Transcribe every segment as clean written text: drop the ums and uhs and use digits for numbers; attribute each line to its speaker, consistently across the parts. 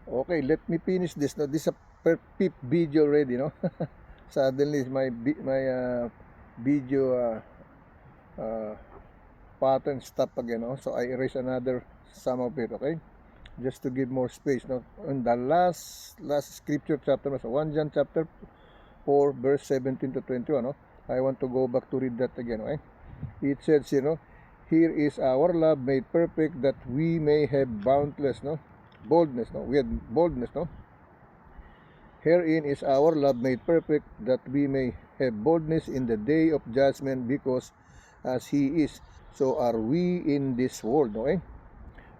Speaker 1: Okay, let me finish this. No, this is a fifth video already, no. Suddenly my video pattern stop again, no. So I erase another some of it, okay, just to give more space, no. In the last scripture chapter, so 1 John chapter 4 verse 17 to 21, no. I want to go back to read that again, okay. It says, you know, here is our love made perfect, that we may have boundless, no, boldness, no, we had boldness, no. Herein is our love made perfect, that we may have boldness in the day of judgment, because as He is, so are we in this world. Okay?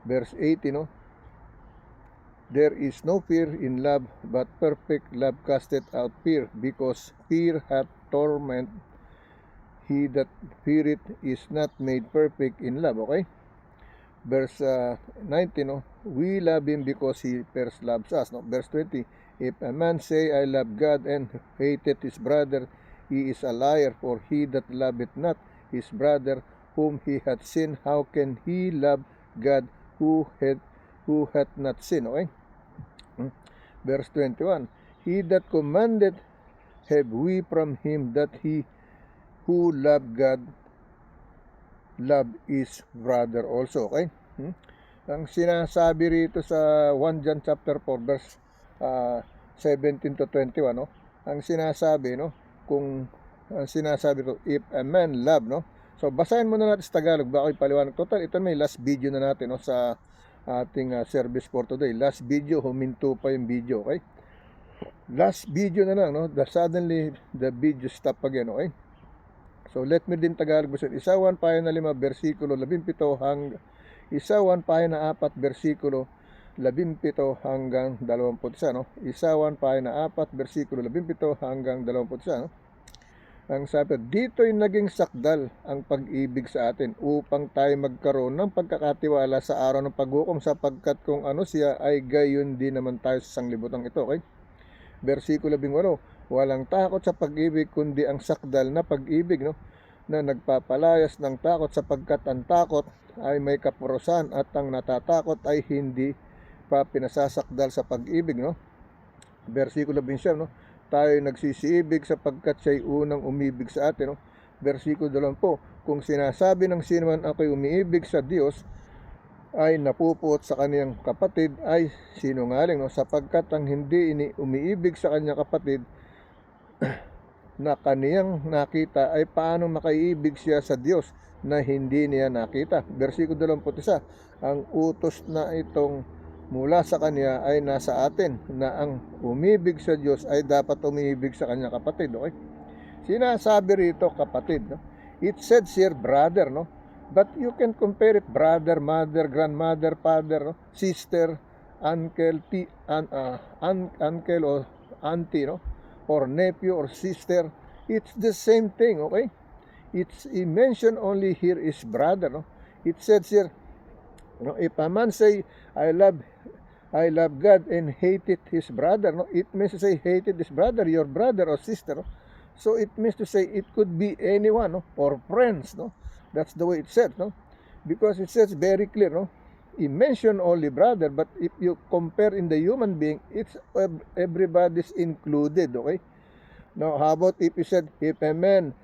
Speaker 1: Verse 18, no? There is no fear in love, but perfect love casteth out fear, because fear hath torment. He that feareth is not made perfect in love. Okay? Verse 19, no? We love Him because He first loves us. No? Verse 20, if a man say, I love God, and hateth his brother, he is a liar. For he that loveth not his brother whom he hath seen, how can he love God who hath not seen? Okay? Verse 21, he that commanded have we from him, that he who loved God love his brother also. Okay? Ang sinasabi rito sa 1 John chapter 4 verse 17 to 21, no? Ang sinasabi, no, kung ang sinasabi ko, if a man love, no. So basahin muna natin sa Tagalog baka ipaliwanag. Total, ito may last video na natin, no, sa ating service for today. Last video, huminto pa yung video, okay? Last video na lang, no. Suddenly the video stop again, okay? So let me din Tagalog basahin. Isawan pahina 5 versikulo 17 hanggang Isawan pahina 4 versikulo 17 hanggang 21, no? Isawan pahina 4 versikulo 17 hanggang 21, no? Ang sabi, dito'y naging sakdal ang pag-ibig sa atin, upang tayo magkaroon ng pagkakatiwala sa araw ng paghukom, sapagkat kung ano siya ay gayon din naman tayo sa sanglibutan ito. Okay? Versikulo 18, walang takot sa pag-ibig, kundi ang sakdal na pag-ibig, no, na nagpapalayas ng takot, sapagkat ang takot ay may kaparusahan, at ang natatakot ay hindi pa pinasasakdal sa pag-ibig, no. Versikulo 20, no, tayo nagsisiibig sapagkat siya'y unang umibig sa atin, no. Versikulo 20, kung sinasabi ng sino man ako'y umiibig sa Diyos ay napupuot sa kaniyang kapatid, ay sinungaling, no, sapagkat ang hindi umiibig sa kanyang kapatid na kaniyang nakita, ay paano makaiibig siya sa Diyos na hindi niya nakita. Versikulo 21, ang utos na itong mula sa kanya ay nasa atin, na ang umibig sa Diyos ay dapat umibig sa kanyang kapatid. Okay? Sinasabi rito kapatid, no? It says here brother, no? But you can compare it brother, mother, grandmother, father, no? Sister, uncle, uncle or auntie, no? Or nephew or sister. It's the same thing, okay? It's mentioned only here is brother, no? It says here, no, if a man say I love God and hated his brother, no, it means to say hated his brother, your brother or sister, no? So it means to say it could be anyone, no, or friends, no. That's the way it says, no, because it says very clear, no. It mentioned only brother, but if you compare in the human being, it's everybody's included, okay? Now, how about if you said, if a man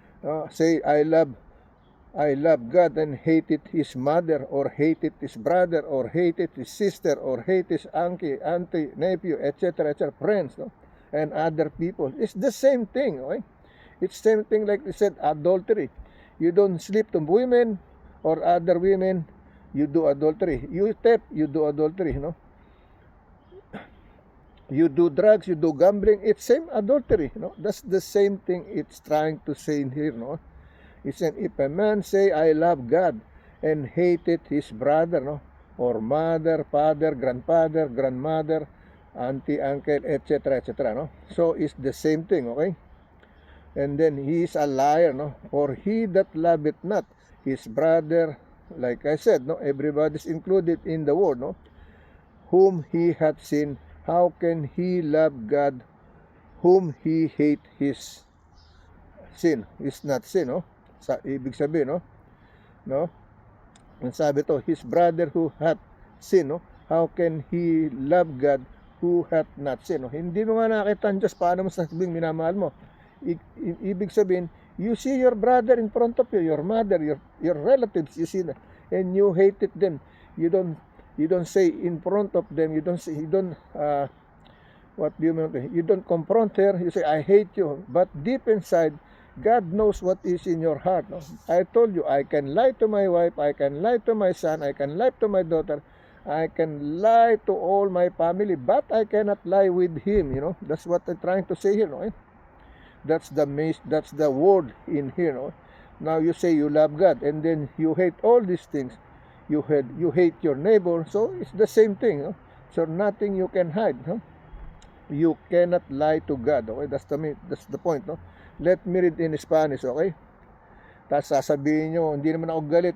Speaker 1: say, I love God, and hated his mother, or hated his brother, or hated his sister, or hated his auntie, nephew, etc., friends, no, and other people. It's the same thing, okay? It's same thing like we said, adultery. You don't sleep to women or other women, you do adultery. You theft, you do adultery, no? You do drugs, you do gambling, it's same adultery, no? That's the same thing it's trying to say in here, no? It's an, if a man say I love God and hated his brother, no, or mother, father, grandfather, grandmother, auntie, uncle, etc., no? So it's the same thing, okay? And then he is a liar, no? For he that loveth not his brother, like I said, no, everybody's included in the word, no, whom he hath seen, how can he love God whom he hate his sin? Is not sin, no? Sa ibig sabihin, no? No? Ang sabi to, his brother who hath sin, no? How can he love God who hath not seen. No? Hindi mo nga nakita ang Diyos, paano mo sasabing minamahal mo? Ibig sabihin, you see your brother in front of you, your mother, your relatives, you see that, and you hated them. You don't say in front of them, you don't what do you mean? You don't confront her, you say, I hate you. But deep inside, God knows what is in your heart. No? I told you, I can lie to my wife, I can lie to my son, I can lie to my daughter, I can lie to all my family, but I cannot lie with him. That's what I'm trying to say here. No? That's the word in here. No? Now you say you love God, and then you hate all these things. You hate your neighbor, so it's the same thing. No? So nothing you can hide. No? You cannot lie to God. Okay, that's the point. No? Let me read in Spanish, okay? Tapos sasabihin nyo, hindi naman ako galit.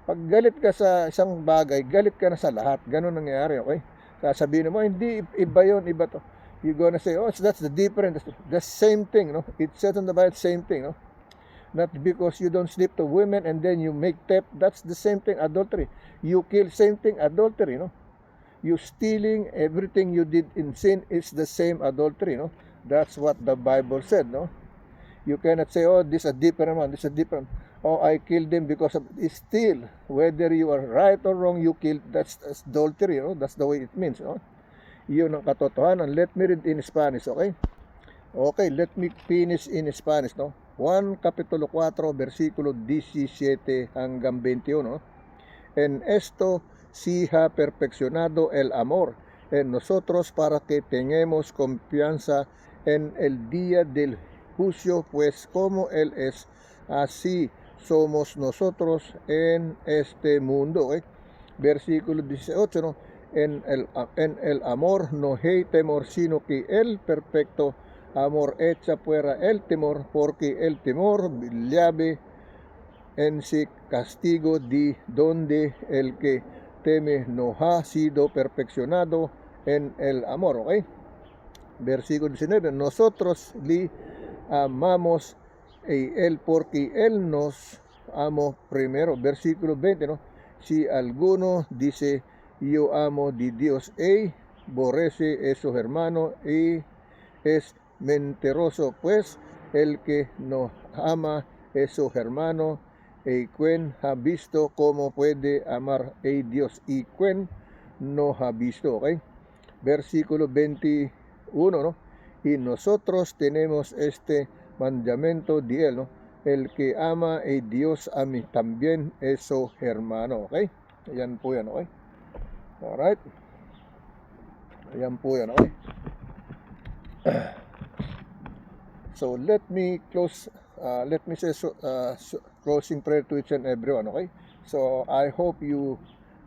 Speaker 1: Pag galit ka sa isang bagay, galit ka na sa lahat. Ganun nangyayari, okay? Sasabihin mo, hindi, iba yun, iba to. You're gonna say, oh, that's the different. The same thing, no? It says in the Bible, same thing, no? Not because you don't sleep to women and then you make theft. That's the same thing, adultery. You kill, same thing, adultery, no? You stealing, everything you did in sin is the same adultery, no? That's what the Bible said, no? You cannot say, oh, this is a different one, this is a different. Oh, I killed them because of still, whether you are right or wrong, you killed. That's adultery, no? That's the way it means, no? Yun ang katotohanan. Let me read in Spanish, okay? Okay, let me finish in Spanish, no? Juan capítulo 4, versículo 17 hanggang 21, no? En esto sí ha perfeccionado el amor en nosotros para que tengamos confianza en el día del juicio, pues como Él es, así somos nosotros en este mundo. Versículo 18, ¿no? En el amor no hay temor, sino que el perfecto amor echa fuera el temor, porque el temor llave en sí castigo, de donde el que teme no ha sido perfeccionado en el amor. ¿Okay? Versículo 19, nosotros le amamos él porque él nos amó primero. Versículo 20, ¿no? Si alguno dice yo amo de Dios y aborrece a su hermano y es mentiroso, pues el que no ama a su hermano y quien ha visto cómo puede amar a Dios y quien no ha visto. ¿Okay? Versículo 21, ¿no? Y nosotros tenemos este mandamiento de él, ¿no? El que ama a Dios a mí también es su hermano. Okay? Ayan po yan, okay? Alright? Ayan po yan, okay? So let me close, let me say closing prayer to each and everyone, okay? So I hope you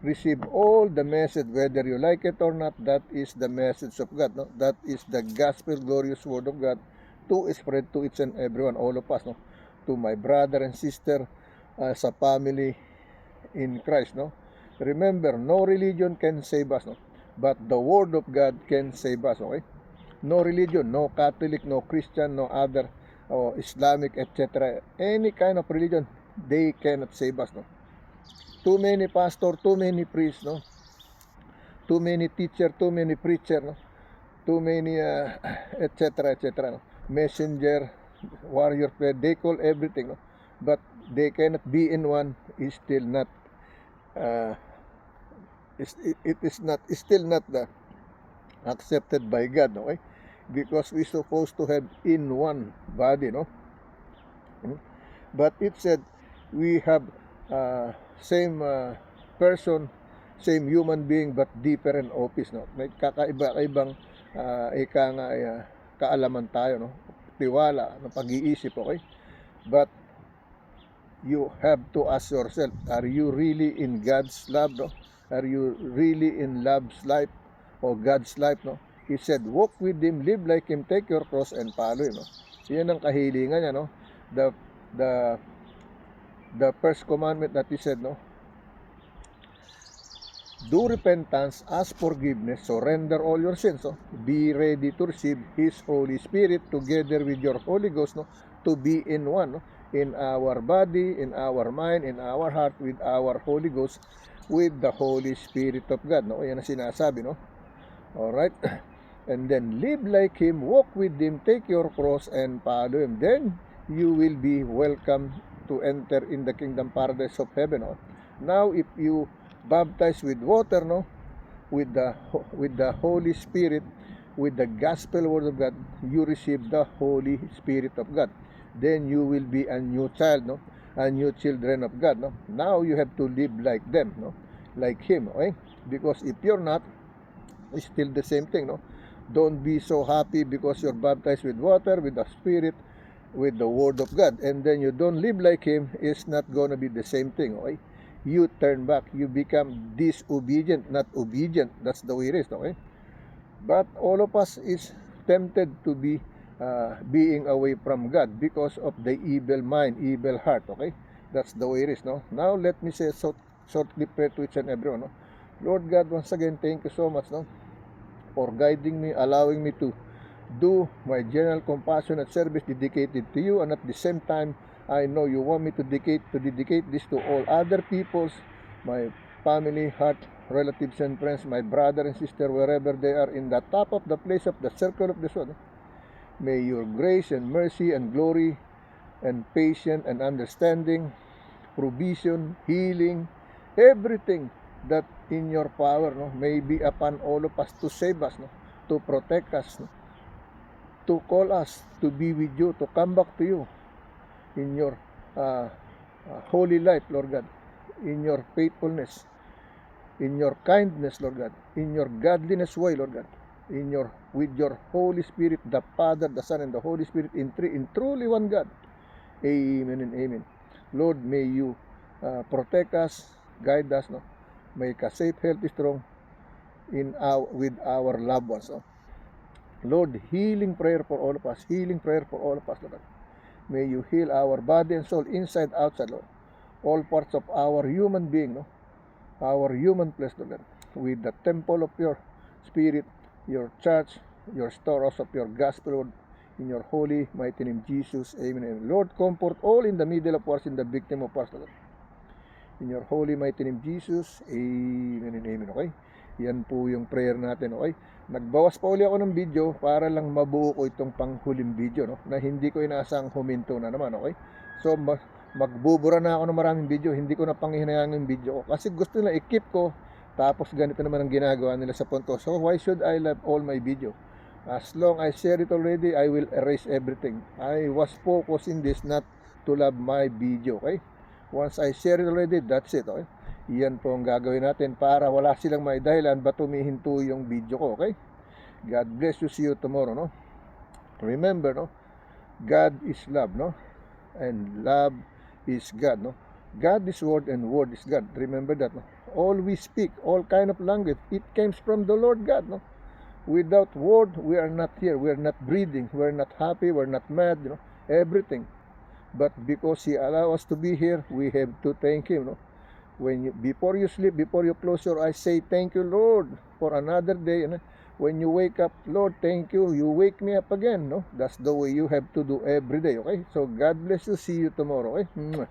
Speaker 1: receive all the message, whether you like it or not. That is the message of God, no? That is the gospel, glorious word of God to spread to each and everyone, all of us, no? To my brother and sister, sa family in Christ, no? Remember, no religion can save us, no? But the word of God can save us, okay? No religion, no Catholic, no Christian, no other, Islamic, etc. Any kind of religion, they cannot save us, no? Too many pastor, too many priests, no? Too many teacher, too many preacher, no? Too many, etc., etc., no? Messenger, warrior prayer, they call everything, no? But they cannot be in one, is still not, it is still not the accepted by God, okay? Because we're supposed to have in one body, no? But it said we have same person, same human being, but different office, no? May kakaiba-ibang kaalaman tayo, no? Tiwala, no? Pag-iisip, okay? But you have to ask yourself, are you really in God's love, no? Are you really in love's life or God's life, no? He said, walk with Him, live like Him, take your cross and follow Him, no? Yan ang kahilingan niya, no? The first commandment that He said, no? Do repentance, ask forgiveness, surrender all your sins, no? Be ready to receive His Holy Spirit together with your Holy Ghost, no? To be in one, no? In our body, in our mind, in our heart, with our Holy Ghost, with the Holy Spirit of God, no? Yan ang sinasabi, no? Alright? And then live like Him, walk with Him, take your cross and follow Him. Then you will be welcome to enter in the kingdom paradise of heaven. No? Now, if you baptize with water, no, with the Holy Spirit, with the gospel word of God, you receive the Holy Spirit of God. Then you will be a new child, no, a new children of God. No, now you have to live like them, no, like Him, okay? Because if you're not, it's still the same thing, no. Don't be so happy because you're baptized with water, with the Spirit, with the Word of God, and then you don't live like Him. It's not gonna be the same thing, okay? You turn back, you become disobedient, not obedient. That's the way it is, okay? But all of us is tempted to be being away from God because of the evil mind, evil heart, okay? That's the way it is, no? Now let me say shortly prayer to each and everyone, no? Lord God, once again, thank you so much, no, for guiding me, allowing me to do my general compassionate service dedicated to you, and at the same time, I know you want me to dedicate this to all other peoples, my family, heart, relatives and friends, my brother and sister, wherever they are in the top of the place of the circle of the sun. May your grace and mercy and glory and patience and understanding, provision, healing, everything that in your power, no, may be upon all of us to save us, no, to protect us, no, to call us to be with you, to come back to you in your holy life, Lord God, in your faithfulness, in your kindness, Lord God, in your godliness way, Lord God, with your Holy Spirit, the Father, the Son, and the Holy Spirit in truly one God. Amen and amen. Lord, may you protect us, guide us, no, make us safe, healthy, strong with our loved ones. No? Lord, healing prayer for all of us, healing prayer for all of us, Lord. May you heal our body and soul, inside, outside, Lord. All parts of our human being, no? Our human flesh, Lord, with the temple of your Spirit, your church, your storehouse of your gospel, Lord, in your holy, mighty name, Jesus. Amen. Amen. Lord, comfort all in the middle of wars, in the victim of wars, Lord. In your holy, mighty name, Jesus. Amen and amen. Okay? Yan po yung prayer natin. Okay? Nagbawas pa uli ako ng video para lang mabuo ko itong panghuling video, no? Na hindi ko inaasang huminto na naman. Okay? So, magbubura na ako ng maraming video. Hindi ko na panghihinayang yung video ko. Kasi gusto nila i-keep ko. Tapos ganito naman ang ginagawa nila sa punto. So, why should I love all my video? As long I share it already, I will erase everything. I was focused in this not to love my video. Okay? Once I share it already, that's it, okay? Yan po ang gagawin natin para wala silang may dahilan ba't humihinto yung video ko, okay? God bless you. See you tomorrow, no? Remember, no? God is love, no? And love is God, no? God is word and word is God. Remember that, no? All we speak, all kind of language, it comes from the Lord God, no? Without word, we are not here. We are not breathing. We are not happy. We are not mad, you know? Everything. But because He allow us to be here, we have to thank Him, no? Before you sleep, before you close your eyes, say thank you, Lord, for another day. You know? When you wake up, Lord, thank you. You wake me up again, no? That's the way you have to do every day, okay? So God bless you. See you tomorrow, okay?